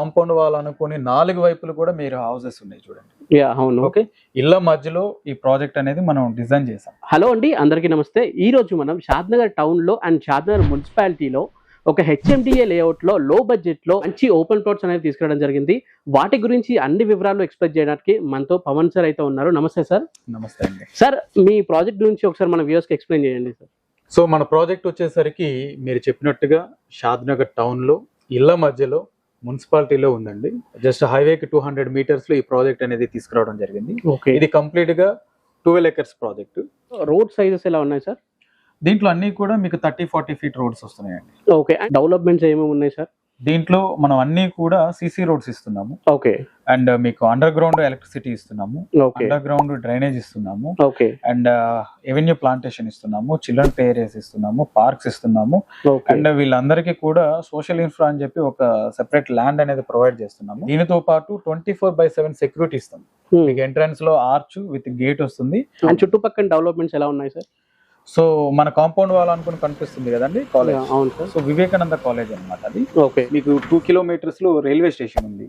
Compound wall అనుకుని 4 వైపులు కూడా మీరు హౌసెస్ ఉన్నాయి చూడండి. అవును. ఓకే, ఇళ్ళ మధ్యలో ఈ ప్రాజెక్ట్ అనేది మనం డిజైన్ చేసాం. హలో అండి, అందరికీ నమస్తే. ఈ రోజు మనం షాద్నగర్ టౌన్ లో అండ్ షాద్నగర్ మున్సిపాలిటీలో ఒక హెచ్ఎండిఏ లేఅవుట్ లో లో బడ్జెట్ లో మంచి ఓపెన్ ప్లాట్స్ అనేది తీసుకురావడం జరిగింది. వాటి గురించి అన్ని వివరాలు ఎక్స్ప్లెయిన్ చేయడానికి మనతో పవన్ సార్ అయితే ఉన్నారు. నమస్తే సార్. నమస్తే అండి. సార్, మీ ప్రాజెక్ట్ గురించి ఒకసారి మన వ్యూవర్స్ కి ఎక్స్ప్లెయిన్ చేయండి సార్. సో మన ప్రాజెక్ట్ వచ్చేసరికి మీరు చెప్పినట్టుగా షాద్నగర్ టౌన్ లో ఇళ్ళ మధ్యలో మున్సిపాలిటీలో ఉందండి. జస్ట్ హైవేకి 200 మీటర్స్ లో ఈ ప్రాజెక్ట్ అనేది తీసుకురావడం జరిగింది. ఇది కంప్లీట్ గా 12 acres ప్రాజెక్ట్. రోడ్ సైజెస్ ఎలా ఉన్నాయి సార్? దీంట్లో అన్ని కూడా మీకు 30-40 feet రోడ్స్ వస్తున్నాయండి. ఓకే, డెవలప్మెంట్స్ ఏమేమి ఉన్నాయి సార్? దీంట్లో మనం అన్ని కూడా సిసి రోడ్స్ ఇస్తున్నాము. ఓకే. అండ్ మీకు అండర్ గ్రౌండ్ ఎలక్ట్రిసిటీ ఇస్తున్నాము, అండర్ గ్రౌండ్ డ్రైనేజ్ ఇస్తున్నాము, ఓకే. అండ్ ఎవెన్యూ ప్లాంటేషన్ ఇస్తున్నాము, చిల్డ్రన్ ప్లే ఏరియాస్ ఇస్తున్నాము, పార్క్స్ ఇస్తున్నాము. అండ్ వీళ్ళందరికీ కూడా సోషల్ ఇన్ఫ్రా అని చెప్పి ఒక సెపరేట్ ల్యాండ్ అనేది ప్రొవైడ్ చేస్తున్నాము. దీనితో పాటు 24/7 సెక్యూరిటీ ఇస్తాం. మీకు ఎంట్రన్స్ లో ఆర్చ్ విత్ గేట్ వస్తుంది. అండ్ చుట్టుపక్కల డెవలప్మెంట్స్ ఎలా ఉన్నాయి సార్? సో మన కాంపౌండ్ వాల్ అనుకుని కనిపిస్తుంది కదండి కాలేజ్. అవును సార్. సో వివేకానంద కాలేజ్ అన్నమాట అది. ఓకే. మీకు 2 kilometers లో రైల్వే స్టేషన్ ఉంది.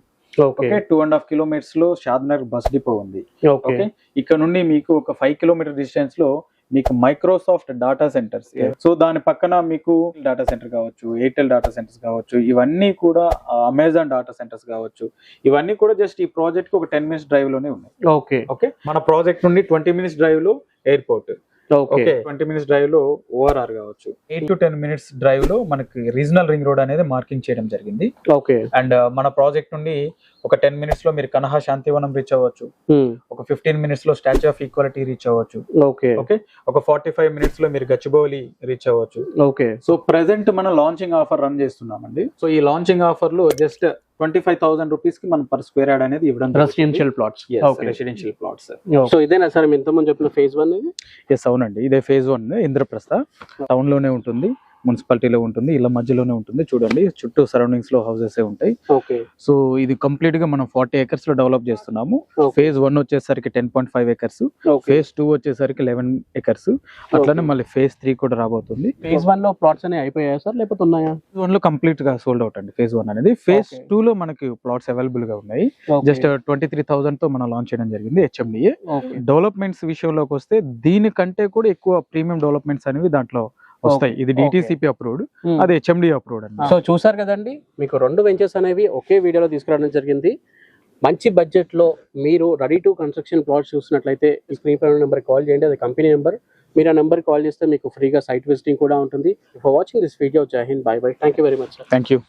ఓకే. 2.5 kilometers లో షాద్నగర్ బస్ డిపో ఉంది. ఓకే. ఇక్కడ నుండి మీకు ఒక 5 kilometer డిస్టెన్స్ లో మీకు మైక్రోసాఫ్ట్ డాటా సెంటర్స్. సో దాని పక్కన మీకు డాటా సెంటర్ కావచ్చు, ఎయిర్టెల్ డాటా సెంటర్స్ కావచ్చు, ఇవన్నీ కూడా అమెజాన్ డాటా సెంటర్స్ కావచ్చు. ఇవన్నీ కూడా జస్ట్ ఈ ప్రాజెక్ట్ కి ఒక 10 minutes డ్రైవ్ లోనే ఉన్నాయి. ఓకే. ఓకే. మన ప్రాజెక్ట్ నుండి 20 minutes డ్రైవ్ లో ఎయిర్పోర్ట్. ఓకే. 20 minutes డ్రైవ్ లో ఓఆర్ఆర్ కావచ్చు. 8 to 10 minutes డ్రైవ్ లో మనకి రీజనల్ రింగ్ రోడ్ అనేది మార్కింగ్ చేయడం జరిగింది. ఓకే. అండ్ మన ప్రాజెక్ట్ నుండి ఒక 10 minutes లో మీరు కనహా శాంతివనం రీచ్ అవ్వచ్చు. ఒక 15 minutes లో స్టాచ్యూ ఆఫ్ ఈక్వాలిటీ రీచ్ అవ్వచ్చు. ఓకే. ఓకే. ఒక 45 minutes లో మీరు గచ్చిబౌలి రీచ్ అవ్వచ్చు. ఓకే. సో ప్రెసెంట్ మనం లాంచింగ్ ఆఫర్ రన్ చేస్తున్నామండి. సో ఈ లాంచింగ్ ఆఫర్ లో జస్ట్ 25,000 rupees కి మనం పర్ స్క్వేర్ యార్డ్ అనేది ఇవ్వడం. Residential plots. Residential plots. So ఇదేనా సార్ మీ ఇంతకుముందు చెప్పిన phase 1 ఇది? ఎస్, అవునండి. ఇదే phase 1 ఇంద్రప్రస్థ టౌన్ లోనే ఉంటుంది, మున్సిపాలిటీలో ఉంటుంది, ఇళ్ళ మధ్యలోనే ఉంటుంది. చూడండి, చుట్టూ సరౌండింగ్స్ లో హౌసెస్ ఉంటాయి. ఓకే. సో ఇది కంప్లీట్ గా మనం 40 acres లో డెవలప్ చేస్తున్నాము. phase 1 వచ్చేసరికి 10.5 acres, phase 2 వచ్చేసరికి 11 acres. అట్లానే మళ్ళీ phase 3 కూడా రాబోతుంది. phase 1 లో ప్లాట్స్ అనేవి అయిపోయాయా సార్, లేకపోతే ఉన్నాయా? phase 1 లో కంప్లీట్ గా సోల్డ్ అవుట్ అండి. phase 1 అనేది. phase 2 లో మనకి ప్లాట్స్ అవైలబుల్ గా ఉన్నాయి. జస్ట్ 23,000 తో మనం లాంచ్ చేయడం జరిగింది హెచ్ఎండిఏ. డెవలప్మెంట్స్ విషయంలోకి వస్తే దీనికంటే కూడా ఎక్కువ ప్రీమియం డెవలప్మెంట్స్ అనేవి దాంట్లో వస్తాయి. ఇది డిటిసిపి అప్రూవ్డ్, అది హెచ్ఎండి అప్రూవ్డ్ అండి. సో చూసారు కదండి, మీకు 2 వెంచర్స్ అనేవి ఒకే వీడియోలో తీసుకురావడం జరిగింది. మంచి బడ్జెట్ లో మీరు రెడీ టు కన్స్ట్రక్షన్ ప్లాట్స్ చూసినట్లయితే స్క్రీన్ పై నెంబర్ కాల్ చేయండి, అది కంపెనీ నెంబర్. మీరు ఆ నెంబర్ కాల్ చేస్తే మీకు ఫ్రీగా సైట్ విజిటింగ్ కూడా ఉంటుంది. ఫర్ వాచింగ్ దిస్ వీడియో, జై Hind, by by, thank you very much sir. Thank you.